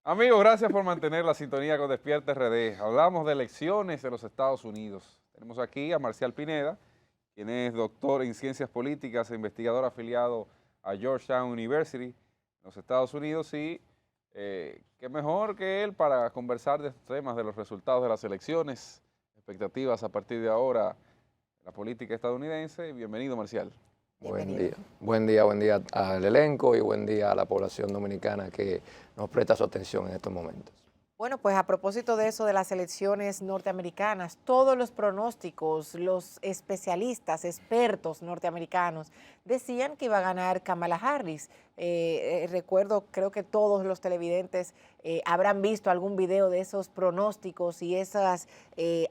Amigos, gracias por mantener la sintonía con Despierta RD. Hablamos de elecciones de los Estados Unidos. Tenemos aquí a Marcial Pineda, quien es doctor en Ciencias Políticas e investigador afiliado a Georgetown University en los Estados Unidos y qué mejor que él para conversar de estos temas, de los resultados de las elecciones, expectativas a partir de ahora, de la política estadounidense. Bienvenido, Marcial. Buen día al elenco y buen día a la población dominicana que nos presta su atención en estos momentos. Bueno, pues a propósito de eso de las elecciones norteamericanas, todos los pronósticos, los especialistas, expertos norteamericanos decían que iba a ganar Kamala Harris. Recuerdo, creo que todos los televidentes habrán visto algún video de esos pronósticos y esas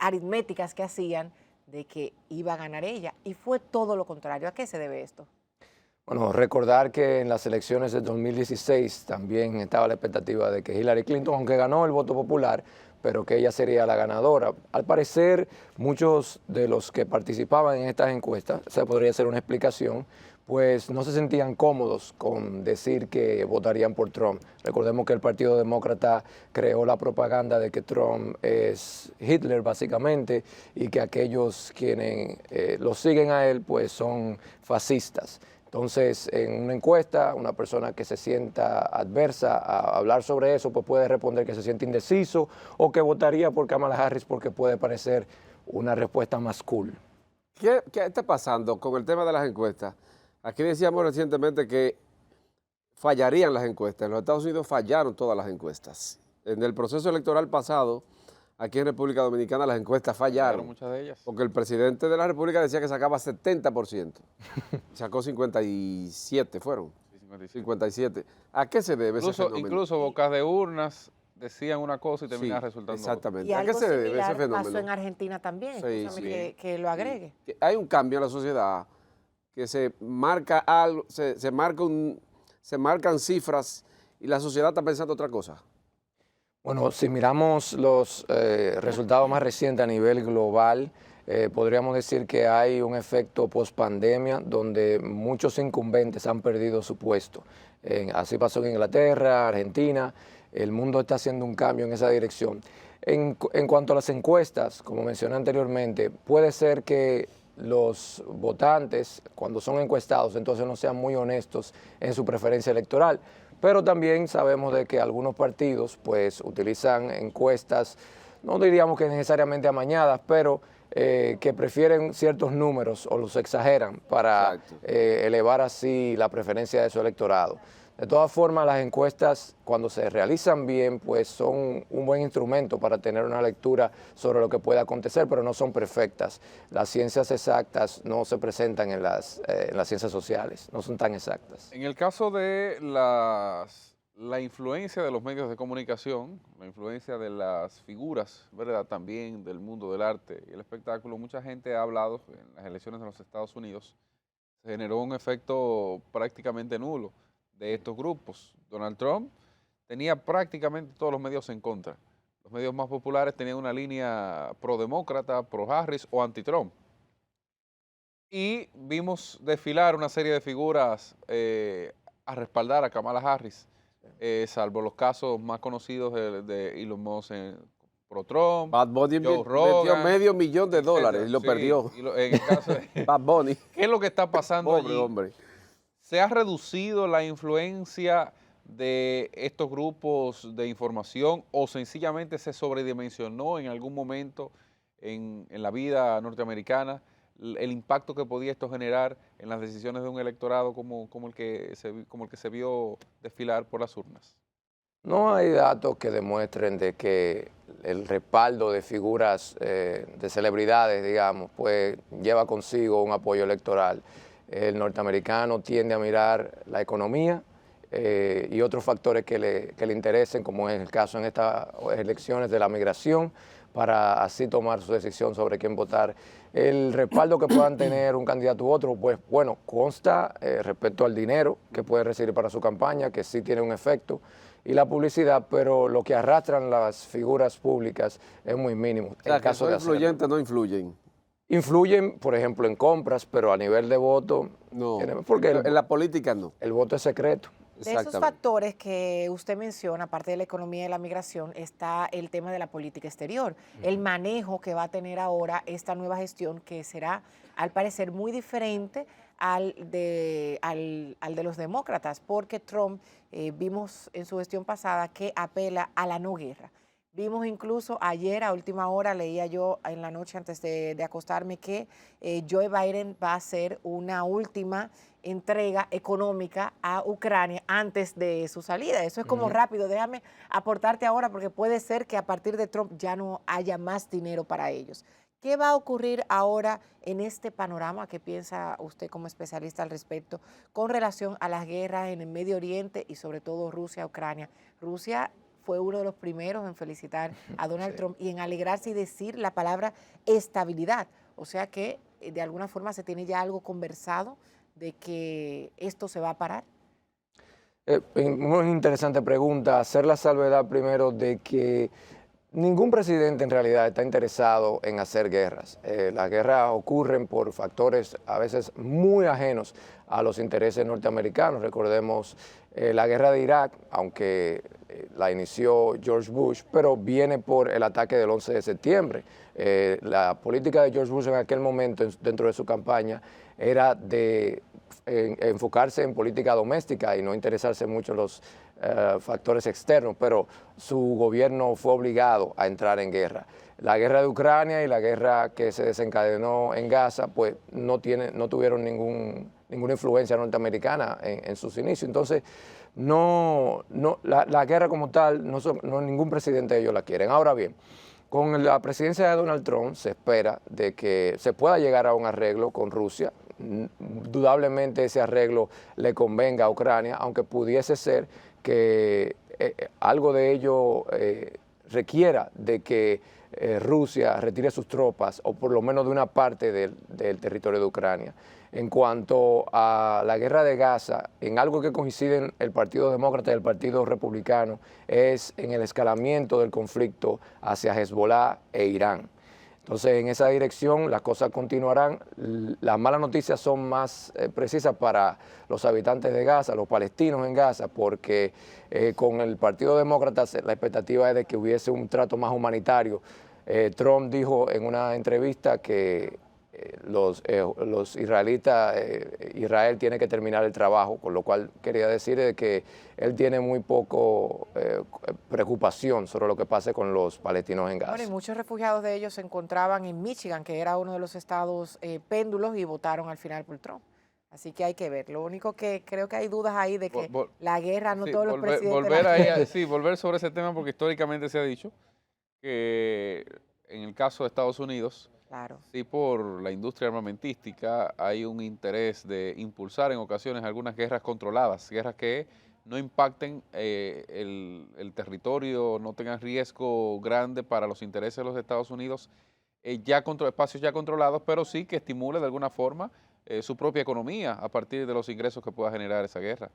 aritméticas que hacían de que iba a ganar ella, y fue todo lo contrario. ¿A qué se debe esto? Bueno, recordar que en las elecciones de 2016 también estaba la expectativa de que Hillary Clinton, aunque ganó el voto popular, pero que ella sería la ganadora. Al parecer, muchos de los que participaban en estas encuestas, esa podría ser una explicación, pues no se sentían cómodos con decir que votarían por Trump. Recordemos que el Partido Demócrata creó la propaganda de que Trump es Hitler básicamente y que aquellos quienes lo siguen a él pues son fascistas. Entonces, en una encuesta, una persona que se sienta adversa a hablar sobre eso, pues puede responder que se siente indeciso o que votaría por Kamala Harris porque puede parecer una respuesta más cool. ¿Qué está pasando con el tema de las encuestas? Aquí decíamos recientemente que fallarían las encuestas. En los Estados Unidos fallaron todas las encuestas. En el proceso electoral pasado, aquí en República Dominicana, las encuestas fallaron. Muchas de ellas. Porque el presidente de la República decía que sacaba 70%. Sacó 57, fueron. 57. ¿A qué se debe ese fenómeno? Incluso bocas de urnas decían una cosa y terminaban resultando exactamente. Y ¿A qué algo se debe ese similar fenómeno? pasó en Argentina también, Sí, que lo agregue. Hay un cambio en la sociedad que se marca algo, se marcan cifras y la sociedad está pensando otra cosa. Bueno, si miramos los resultados más recientes a nivel global, podríamos decir que hay un efecto post-pandemia donde muchos incumbentes han perdido su puesto. Así pasó en Inglaterra, Argentina, el mundo está haciendo un cambio en esa dirección. En cuanto a las encuestas, como mencioné anteriormente, puede ser que los votantes, cuando son encuestados, entonces no sean muy honestos en su preferencia electoral. Pero también sabemos de que algunos partidos pues utilizan encuestas, no diríamos que necesariamente amañadas, pero que prefieren ciertos números o los exageran para elevar así la preferencia de su electorado. De todas formas, las encuestas, cuando se realizan bien, pues son un buen instrumento para tener una lectura sobre lo que puede acontecer, pero no son perfectas. Las ciencias exactas no se presentan en las ciencias sociales, no son tan exactas. En el caso de la influencia de los medios de comunicación, la influencia de las figuras, ¿verdad?, también del mundo del arte y el espectáculo, mucha gente ha hablado en las elecciones de los Estados Unidos, se generó un efecto prácticamente nulo de estos grupos. Donald Trump tenía prácticamente todos los medios en contra. Los medios más populares tenían una línea pro-demócrata, pro-Harris o anti-Trump. Y vimos desfilar una serie de figuras a respaldar a Kamala Harris, salvo los casos más conocidos de Elon Musk pro-Trump, Bad Bunny Joe Rogan, metió $500,000 y lo perdió. En el caso de Bad Bunny. ¿qué es lo que está pasando Pobre allí? hombre. ¿Se ha reducido la influencia de estos grupos de información o sencillamente se sobredimensionó en algún momento en la vida norteamericana el impacto que podía esto generar en las decisiones de un electorado como el que se vio desfilar por las urnas? No hay datos que demuestren de que el respaldo de figuras de celebridades, digamos, pues lleva consigo un apoyo electoral. El norteamericano tiende a mirar la economía y otros factores que le interesen, como es el caso en estas elecciones de la migración, para así tomar su decisión sobre quién votar. El respaldo que puedan tener un candidato u otro, pues bueno, consta respecto al dinero que puede recibir para su campaña, que sí tiene un efecto, y la publicidad, pero lo que arrastran las figuras públicas es muy mínimo. O sea, en que caso esos de hacerlo. influyentes no influyen. Influyen, por ejemplo, en compras, pero a nivel de voto, No, porque en la política no. el voto es secreto. De esos Exactamente. factores que usted menciona, aparte de la economía y la migración, está el tema de la política exterior, el manejo que va a tener ahora esta nueva gestión, que será, al parecer, muy diferente al de los demócratas, porque Trump, vimos en su gestión pasada que apela a la no guerra. Vimos incluso ayer a última hora, leía yo en la noche antes de acostarme, que Joe Biden va a hacer una última entrega económica a Ucrania antes de su salida. Eso es como rápido, déjame aportarte ahora porque puede ser que a partir de Trump ya no haya más dinero para ellos. ¿Qué va a ocurrir ahora en este panorama? ¿Qué piensa usted como especialista al respecto con relación a las guerras en el Medio Oriente y sobre todo Rusia-Ucrania? Rusia fue uno de los primeros en felicitar a Donald Trump y en alegrarse y decir la palabra estabilidad. O sea que de alguna forma se tiene ya algo conversado de que esto se va a parar. Muy interesante pregunta. Hacer la salvedad primero de que ningún presidente en realidad está interesado en hacer guerras. Las guerras ocurren por factores a veces muy ajenos a los intereses norteamericanos. Recordemos la guerra de Irak, aunque la inició George Bush, pero viene por el ataque del 11 de septiembre. La política de George Bush en aquel momento, dentro de su campaña, era de enfocarse en política doméstica y no interesarse mucho en los factores externos, pero su gobierno fue obligado a entrar en guerra. La guerra de Ucrania y la guerra que se desencadenó en Gaza, pues no tuvieron ninguna influencia norteamericana en sus inicios. Entonces, la guerra como tal, ningún presidente de ellos la quieren. Ahora bien, con la presidencia de Donald Trump se espera de que se pueda llegar a un arreglo con Rusia. Indudablemente ese arreglo le convenga a Ucrania, aunque pudiese ser que algo de ello requiera de que Rusia retire sus tropas, o por lo menos de una parte del territorio de Ucrania. En cuanto a la guerra de Gaza, en algo que coinciden el Partido Demócrata y el Partido Republicano, es en el escalamiento del conflicto hacia Hezbollah e Irán. Entonces, en esa dirección las cosas continuarán. Las malas noticias son más precisas para los habitantes de Gaza, los palestinos en Gaza, porque con el Partido Demócrata la expectativa es de que hubiese un trato más humanitario. Trump dijo en una entrevista que los israelitas, Israel tiene que terminar el trabajo, con lo cual quería decir de que él tiene muy poco preocupación sobre lo que pase con los palestinos en Gaza. Bueno, y muchos refugiados de ellos se encontraban en Michigan, que era uno de los estados péndulos, y votaron al final por Trump. Así que hay que ver. Lo único que creo que hay dudas ahí de que la guerra, no sí, todos los presidentes volver la ahí, quieren. sí, volver sobre ese tema porque históricamente se ha dicho que en el caso de Estados Unidos, Claro. sí, por la industria armamentística hay un interés de impulsar en ocasiones algunas guerras controladas, guerras que no impacten el territorio, no tengan riesgo grande para los intereses de los Estados Unidos, espacios ya controlados, pero sí que estimule de alguna forma su propia economía a partir de los ingresos que pueda generar esa guerra.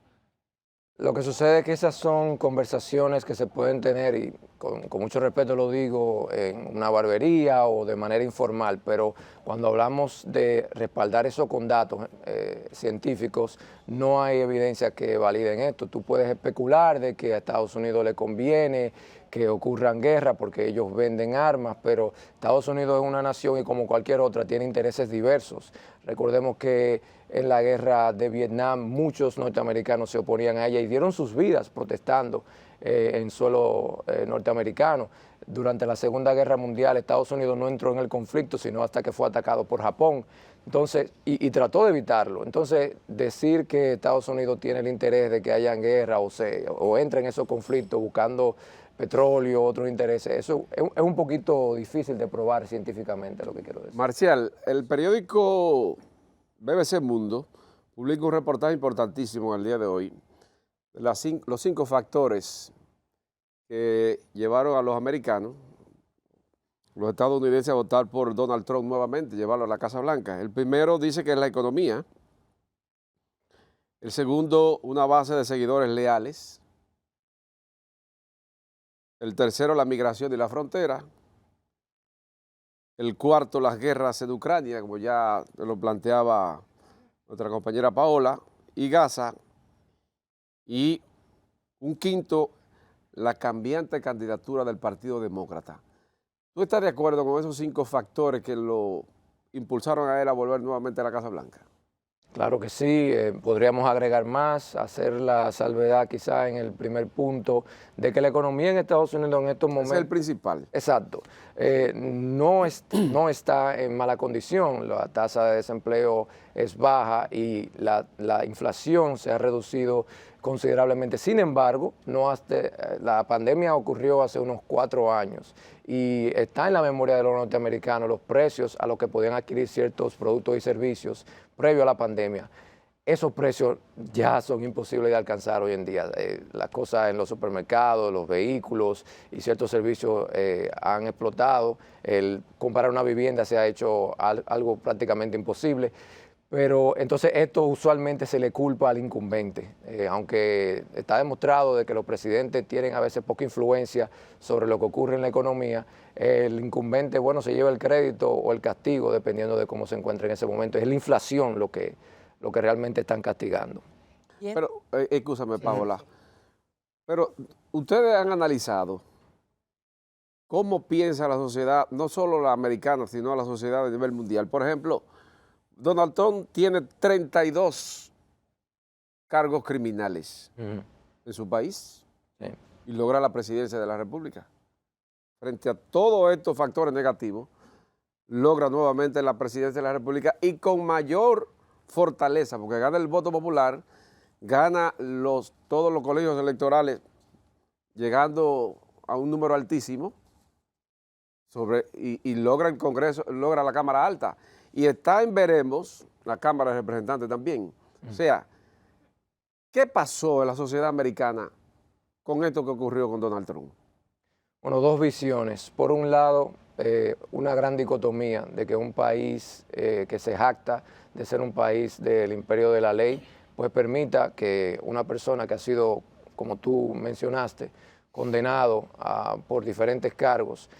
Lo que sucede es que esas son conversaciones que se pueden tener, y con mucho respeto lo digo, en una barbería o de manera informal, pero cuando hablamos de respaldar eso con datos científicos, no hay evidencia que validen esto. Tú puedes especular de que a Estados Unidos le conviene que ocurran guerras porque ellos venden armas, pero Estados Unidos es una nación y como cualquier otra tiene intereses diversos. Recordemos que en la guerra de Vietnam muchos norteamericanos se oponían a ella y dieron sus vidas protestando en suelo norteamericano. Durante la Segunda Guerra Mundial Estados Unidos no entró en el conflicto sino hasta que fue atacado por Japón. Entonces, y trató de evitarlo. Entonces, decir que Estados Unidos tiene el interés de que hayan guerra o entre en esos conflictos buscando petróleo, otros intereses, eso es un poquito difícil de probar científicamente, lo que quiero decir. Marcial, el periódico BBC Mundo publica un reportaje importantísimo el día de hoy de los 5 factores que llevaron a los americanos, los estadounidenses, a votar por Donald Trump nuevamente, llevarlo a la Casa Blanca. El primero dice que es la economía. El segundo, una base de seguidores leales. El tercero, la migración y la frontera. El cuarto, las guerras en Ucrania, como ya lo planteaba nuestra compañera Paola, y Gaza. y un quinto, la cambiante candidatura del Partido Demócrata. ¿Tú estás de acuerdo con esos 5 factores que lo impulsaron a él a volver nuevamente a la Casa Blanca? Claro que sí, podríamos agregar más, hacer la salvedad quizá en el primer punto de que la economía en Estados Unidos en estos Ese momentos... es el principal. Exacto. No está en mala condición, la tasa de desempleo es baja y la inflación se ha reducido considerablemente. Sin embargo, la pandemia ocurrió hace unos 4 años y está en la memoria de los norteamericanos los precios a los que podían adquirir ciertos productos y servicios previo a la pandemia. Esos precios ya son imposibles de alcanzar hoy en día. Las cosas en los supermercados, los vehículos y ciertos servicios han explotado. El comprar una vivienda se ha hecho algo prácticamente imposible. Pero entonces esto usualmente se le culpa al incumbente, aunque está demostrado de que los presidentes tienen a veces poca influencia sobre lo que ocurre en la economía, el incumbente, bueno, se lleva el crédito o el castigo dependiendo de cómo se encuentra en ese momento. Es la inflación lo que realmente están castigando. Pero, excúsame, Paola, pero ustedes han analizado cómo piensa la sociedad, no solo la americana, sino la sociedad a nivel mundial. Por ejemplo, Donald Trump tiene 32 cargos criminales en su país y logra la presidencia de la República. Frente a todos estos factores negativos, logra nuevamente la presidencia de la República y con mayor fortaleza, porque gana el voto popular, gana todos los colegios electorales, llegando a un número altísimo y logra el Congreso, logra la Cámara Alta. Y está en veremos la Cámara de Representantes también. O sea, ¿qué pasó en la sociedad americana con esto que ocurrió con Donald Trump? Bueno, 2 visiones. Por un lado, una gran dicotomía de que un país que se jacta de ser un país del imperio de la ley, pues permita que una persona que ha sido, como tú mencionaste, condenado por diferentes cargos,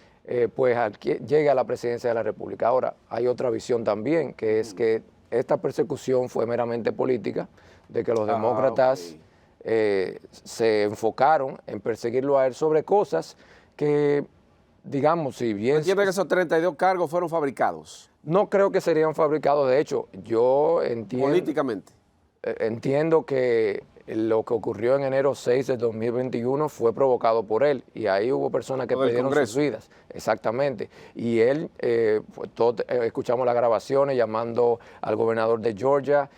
pues llegue a la presidencia de la República. Ahora, hay otra visión también, que es que esta persecución fue meramente política, de que los demócratas se enfocaron en perseguirlo a él sobre cosas que, digamos, si bien... ¿Entiende que esos 32 cargos fueron fabricados? No creo que serían fabricados. De hecho, yo entiendo... Políticamente. Entiendo que lo que ocurrió en enero 6 de 2021 fue provocado por él y ahí hubo personas que perdieron sus vidas. Exactamente. Y él, pues, todos escuchamos las grabaciones llamando al gobernador de Georgia,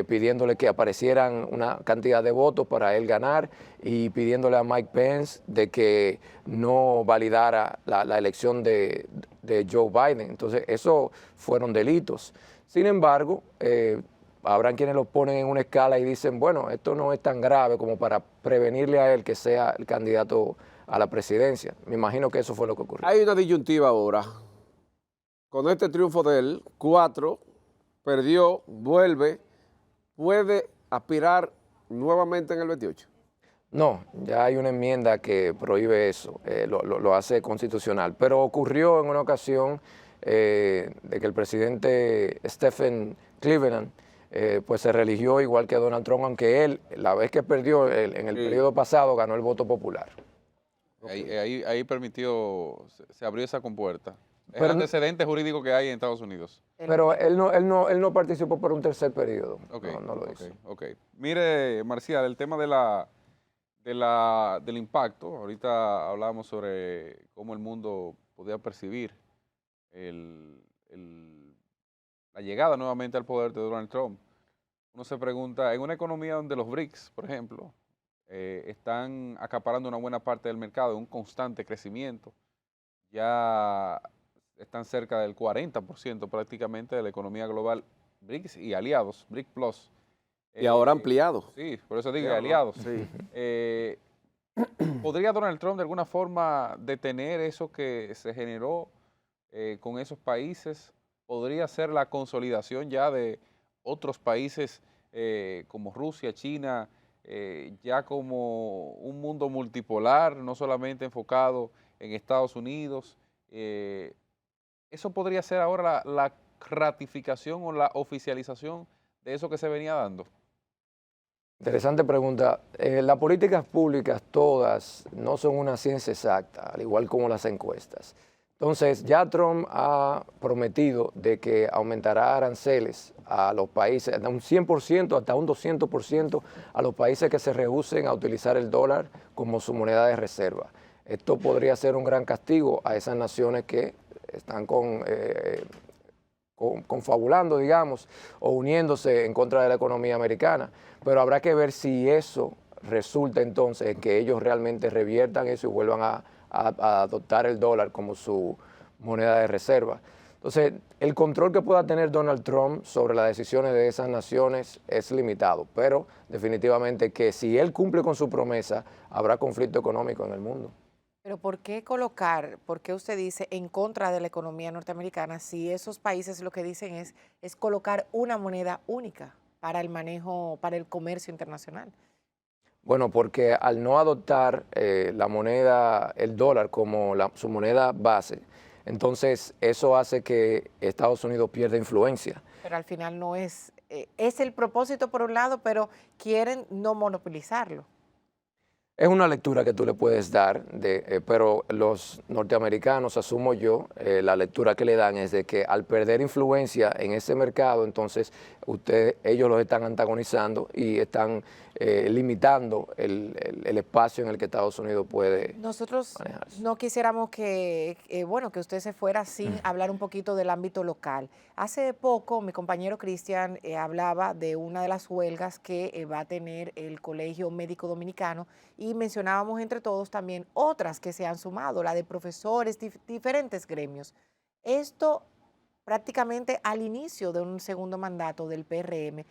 pidiéndole que aparecieran una cantidad de votos para él ganar y pidiéndole a Mike Pence de que no validara la elección de Joe Biden. Entonces, esos fueron delitos. Sin embargo, habrán quienes lo ponen en una escala y dicen, bueno, esto no es tan grave como para prevenirle a él que sea el candidato a la presidencia. Me imagino que eso fue lo que ocurrió. Hay una disyuntiva ahora. Con este triunfo de él, 4, perdió, vuelve, puede aspirar nuevamente en el 28. No, ya hay una enmienda que prohíbe eso, lo hace constitucional. Pero ocurrió en una ocasión de que el presidente Stephen Cleveland pues se religió igual que Donald Trump, aunque él, la vez que perdió en el periodo pasado, ganó el voto popular. Ahí permitió, se abrió esa compuerta. Es Pero el antecedente jurídico que hay en Estados Unidos. Pero él no participó por un tercer periodo. Okay, no lo hizo. Okay. Mire, Marcial, el tema del impacto, ahorita hablábamos sobre cómo el mundo podía percibir la llegada nuevamente al poder de Donald Trump. Uno se pregunta, en una economía donde los BRICS, por ejemplo, están acaparando una buena parte del mercado, un constante crecimiento, ya están cerca del 40% prácticamente de la economía global, BRICS y aliados, BRIC Plus. Y ahora ampliado. Sí, por eso digo aliados. Sí. ¿Podría Donald Trump de alguna forma detener eso que se generó con esos países? ¿Podría ser la consolidación ya de otros países como Rusia, China, ya como un mundo multipolar, no solamente enfocado en Estados Unidos? ¿Eso podría ser ahora la ratificación o la oficialización de eso que se venía dando? Interesante pregunta. Las políticas públicas todas no son una ciencia exacta, al igual como las encuestas. Entonces, ya Trump ha prometido de que aumentará aranceles a los países, hasta un 100%, hasta un 200% a los países que se rehúsen a utilizar el dólar como su moneda de reserva. Esto podría ser un gran castigo a esas naciones que están confabulando, digamos, o uniéndose en contra de la economía americana. Pero habrá que ver si eso resulta entonces en que ellos realmente reviertan eso y vuelvan a adoptar el dólar como su moneda de reserva. Entonces, el control que pueda tener Donald Trump sobre las decisiones de esas naciones es limitado, pero definitivamente que si él cumple con su promesa, habrá conflicto económico en el mundo. Pero por qué usted dice en contra de la economía norteamericana si esos países lo que dicen es colocar una moneda única para el manejo, para el comercio internacional? Bueno, porque al no adoptar la moneda, el dólar como su moneda base, entonces eso hace que Estados Unidos pierda influencia. Pero al final no es el propósito por un lado, pero quieren no monopolizarlo. Es una lectura que tú le puedes dar, pero los norteamericanos, asumo yo, la lectura que le dan es de que al perder influencia en ese mercado, entonces ellos los están antagonizando y están limitando el espacio en el que Estados Unidos puede Nosotros manejarse. no quisiéramos bueno, que usted se fuera sin hablar un poquito del ámbito local. Hace poco mi compañero Cristian hablaba de una de las huelgas que va a tener el Colegio Médico Dominicano y mencionábamos entre todos también otras que se han sumado, la de profesores, diferentes gremios. Esto prácticamente al inicio de un segundo mandato del PRM.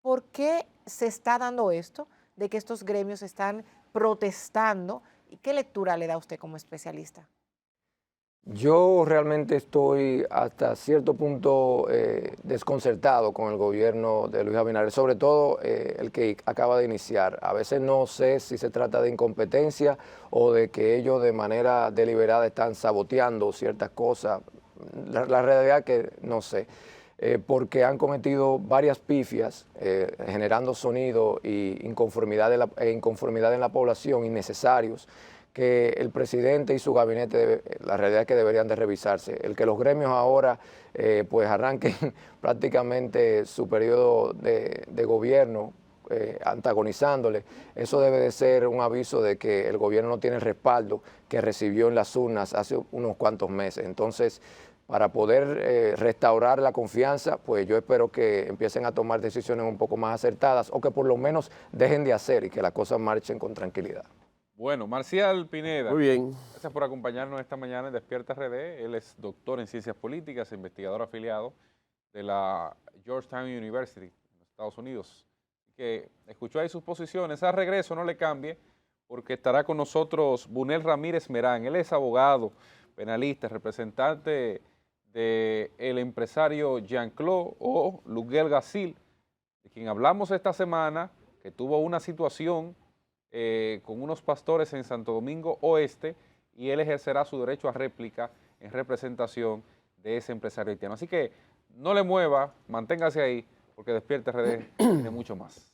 ¿Por qué se está dando esto de que estos gremios están protestando? ¿Y qué lectura le da usted como especialista? Yo realmente estoy hasta cierto punto desconcertado con el gobierno de Luis Abinader, sobre todo el que acaba de iniciar. A veces no sé si se trata de incompetencia o de que ellos de manera deliberada están saboteando ciertas cosas. La realidad que no sé, porque han cometido varias pifias generando sonido e inconformidad en la población innecesarios, que el presidente y su gabinete, la realidad es que deberían de revisarse. El que los gremios ahora pues arranquen prácticamente su periodo de gobierno antagonizándole, eso debe de ser un aviso de que el gobierno no tiene el respaldo que recibió en las urnas hace unos cuantos meses. Entonces, para poder restaurar la confianza, pues yo espero que empiecen a tomar decisiones un poco más acertadas o que por lo menos dejen de hacer y que las cosas marchen con tranquilidad. Bueno, Marcial Pineda, Muy bien. gracias por acompañarnos esta mañana en Despierta RD. Él es doctor en Ciencias Políticas, investigador afiliado de la Georgetown University en los Estados Unidos. Que escuchó ahí sus posiciones. A regreso no le cambie porque estará con nosotros Bunel Ramírez Merán. Él es abogado, penalista, representante del empresario Jean-Claude o Luguel Gasil, de quien hablamos esta semana, que tuvo una situación con unos pastores en Santo Domingo Oeste y él ejercerá su derecho a réplica en representación de ese empresario haitiano. Así que no le mueva, manténgase ahí porque Despierta RD tiene mucho más.